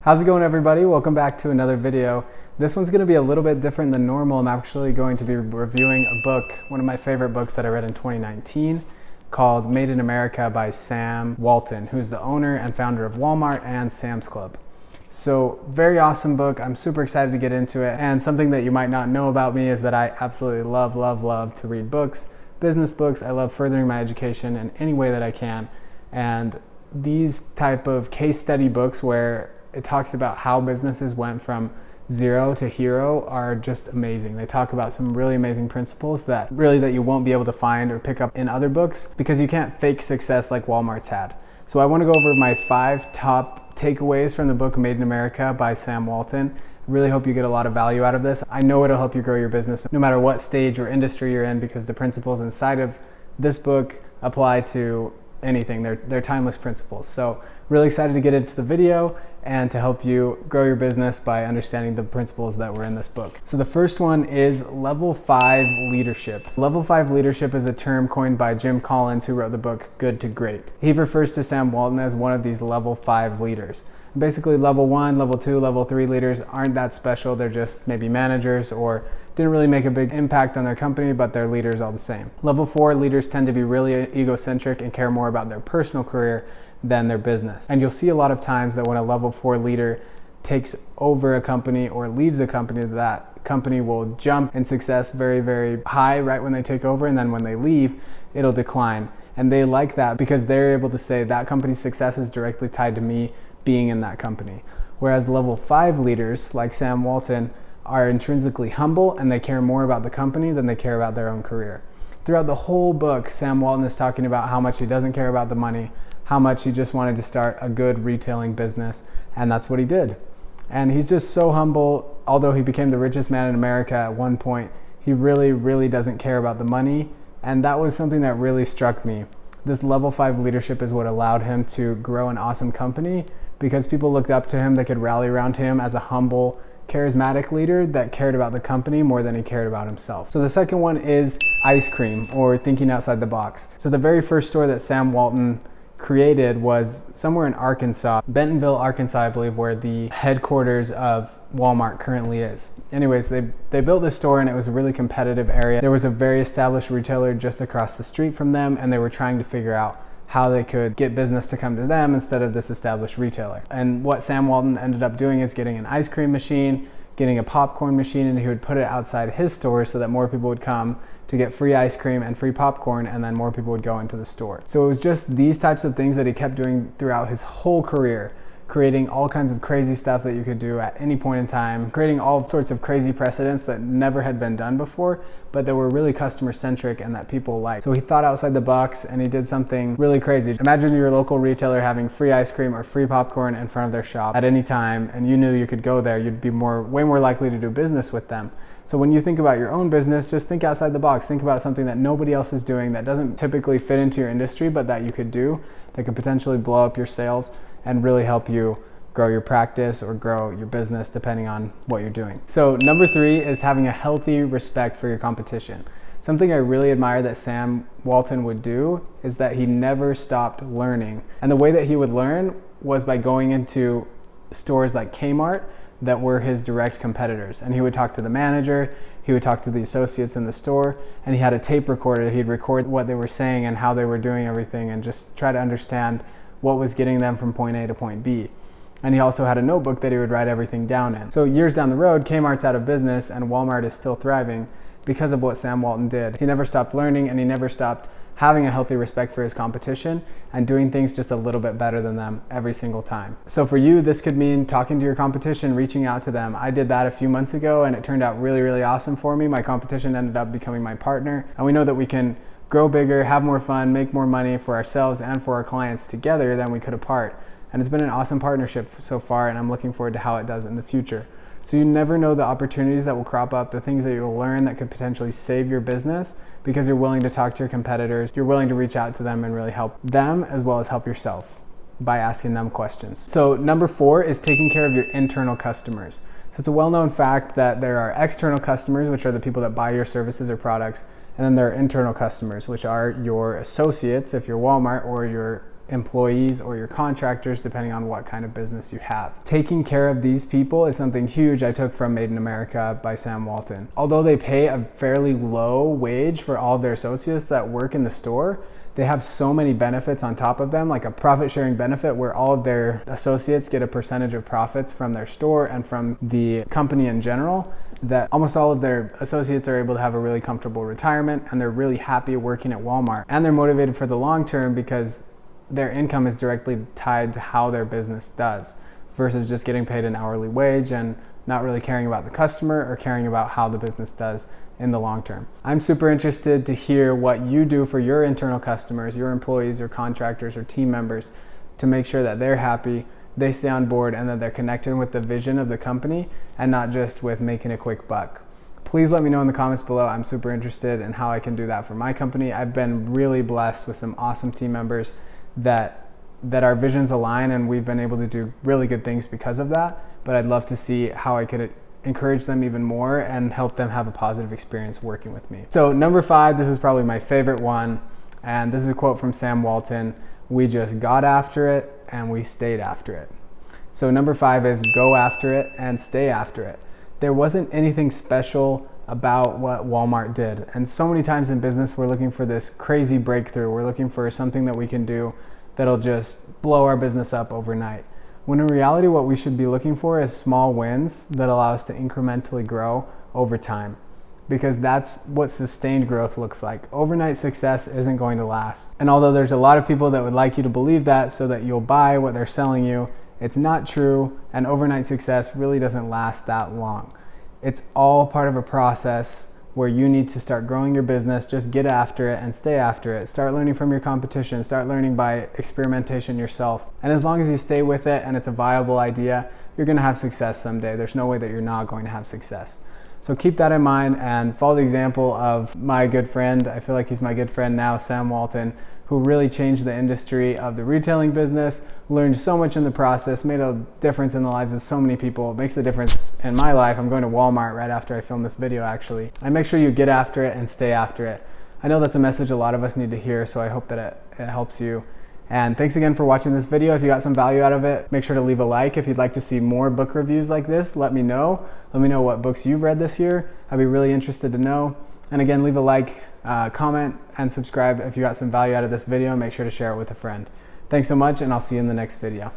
How's it going, everybody? Welcome back to another video. This one's going to be a little bit different than normal. I'm actually going to be reviewing a book, one of my favorite books that I read in 2019, called Made in America by Sam Walton, who's the owner and founder of Walmart and Sam's Club. So very awesome book. I'm super excited to get into it. And something that you might not know about me is that I absolutely love to read books, business books. I love furthering my education in any way that I can. And these type of case study books where it talks about how businesses went from zero to hero are just amazing. They talk about some really amazing principles that you won't be able to find or pick up in other books because you can't fake success like Walmart's had. So I want to go over my 5 top takeaways from the book Made in America by Sam Walton. I really hope you get a lot of value out of this. I know it'll help you grow your business no matter what stage or industry you're in, because the principles inside of this book apply to anything. They're timeless principles. So really excited to get into the video and to help you grow your business by understanding the principles that were in this book. So the first one is level 5 leadership. Level 5 leadership is a term coined by Jim Collins, who wrote the book Good to Great. He refers to Sam Walton as one of these level 5 leaders. Basically, level 1, level 2, level 3 leaders aren't that special. They're just maybe managers or didn't really make a big impact on their company, but they're leaders all the same. Level 4 leaders tend to be really egocentric and care more about their personal career than their business. And you'll see a lot of times that when a level 4 leader takes over a company or leaves a company, that company will jump in success very high right when they take over, and then when they leave, it'll decline. And they like that because they're able to say that company's success is directly tied to me being in that company. Whereas level 5 leaders like Sam Walton are intrinsically humble and they care more about the company than they care about their own career. Throughout the whole book, Sam Walton is talking about how much he doesn't care about the money, how much he just wanted to start a good retailing business, and that's what he did. And he's just so humble. Although he became the richest man in America at one point, he really doesn't care about the money, and that was something that really struck me. This level 5 leadership is what allowed him to grow an awesome company because people looked up to him. They could rally around him as a humble, charismatic leader that cared about the company more than he cared about himself. So the second one is ice cream, or thinking outside the box. So the very first store that Sam Walton created was somewhere in Arkansas, Bentonville, Arkansas, I believe, where the headquarters of Walmart currently is. Anyways, they built this store and it was a really competitive area. There was a very established retailer just across the street from them, and they were trying to figure out how they could get business to come to them instead of this established retailer. And what Sam Walton ended up doing is getting an ice cream machine, getting a popcorn machine, and he would put it outside his store so that more people would come to get free ice cream and free popcorn, and then more people would go into the store. So it was just these types of things that he kept doing throughout his whole career, creating all kinds of crazy stuff that you could do at any point in time, creating all sorts of crazy precedents that never had been done before, but that were really customer centric and that people liked. So he thought outside the box and he did something really crazy. Imagine your local retailer having free ice cream or free popcorn in front of their shop at any time, and you knew you could go there. You'd be way more likely to do business with them. So when you think about your own business, just think outside the box. Think about something that nobody else is doing, that doesn't typically fit into your industry, but that you could do, that could potentially blow up your sales and really help you grow your practice or grow your business depending on what you're doing. So number 3 is having a healthy respect for your competition. Something I really admire that Sam Walton would do is that he never stopped learning. And the way that he would learn was by going into stores like Kmart that were his direct competitors. And he would talk to the manager, he would talk to the associates in the store, and he had a tape recorder. He'd record what they were saying and how they were doing everything and just try to understand what was getting them from point A to point B. And he also had a notebook that he would write everything down in. So years down the road, Kmart's out of business and Walmart is still thriving because of what Sam Walton did. He never stopped learning, and he never stopped having a healthy respect for his competition and doing things just a little bit better than them every single time. So for you, this could mean talking to your competition, reaching out to them. I did that a few months ago and it turned out really awesome for me. My competition ended up becoming my partner, and we know that we can grow bigger, have more fun, make more money for ourselves and for our clients together than we could apart. And it's been an awesome partnership so far, and I'm looking forward to how it does in the future. So you never know the opportunities that will crop up, the things that you'll learn that could potentially save your business because you're willing to talk to your competitors. You're willing to reach out to them and really help them as well as help yourself by asking them questions. So number 4 is taking care of your internal customers. So it's a well-known fact that there are external customers, which are the people that buy your services or products, and then there are internal customers, which are your associates if you're Walmart, or your employees or your contractors, depending on what kind of business you have. Taking care of these people is something huge I took from Made in America by Sam Walton. Although they pay a fairly low wage for all of their associates that work in the store, they have so many benefits on top of them, like a profit sharing benefit where all of their associates get a percentage of profits from their store and from the company in general, that almost all of their associates are able to have a really comfortable retirement, and they're really happy working at Walmart. And they're motivated for the long term because their income is directly tied to how their business does, versus just getting paid an hourly wage and not really caring about the customer or caring about how the business does in the long term. I'm super interested to hear what you do for your internal customers, your employees or contractors or team members, to make sure that they're happy, they stay on board, and that they're connected with the vision of the company and not just with making a quick buck. Please let me know in the comments below. I'm super interested in how I can do that for my company. I've been really blessed with some awesome team members that our visions align, and we've been able to do really good things because of that. But I'd love to see how I could encourage them even more and help them have a positive experience working with me. So number 5, this is probably my favorite one, and this is a quote from Sam Walton: "We just got after it and we stayed after it." So number 5 is go after it and stay after it. There wasn't anything special about what Walmart did, and so many times in business we're looking for this crazy breakthrough. We're looking for something that we can do that'll just blow our business up overnight, when in reality what we should be looking for is small wins that allow us to incrementally grow over time, because that's what sustained growth looks like. Overnight success isn't going to last. And although there's a lot of people that would like you to believe that so that you'll buy what they're selling you, it's not true, and overnight success really doesn't last that long. It's all part of a process where you need to start growing your business. Just get after it and stay after it. Start learning from your competition. Start learning by experimentation yourself. And as long as you stay with it and it's a viable idea, you're gonna have success someday. There's no way that you're not going to have success. So keep that in mind and follow the example of my good friend, I feel like he's my good friend now, Sam Walton, who really changed the industry of the retailing business, learned so much in the process, made a difference in the lives of so many people. It makes the difference in my life. I'm going to Walmart right after I film this video, actually. And make sure you get after it and stay after it. I know that's a message a lot of us need to hear, so I hope that it helps you. And thanks again for watching this video. If you got some value out of it, make sure to leave a like. If you'd like to see more book reviews like this, let me know. Let me know what books you've read this year. I'd be really interested to know. And again, leave a like, comment, and subscribe if you got some value out of this video. Make sure to share it with a friend. Thanks so much, and I'll see you in the next video.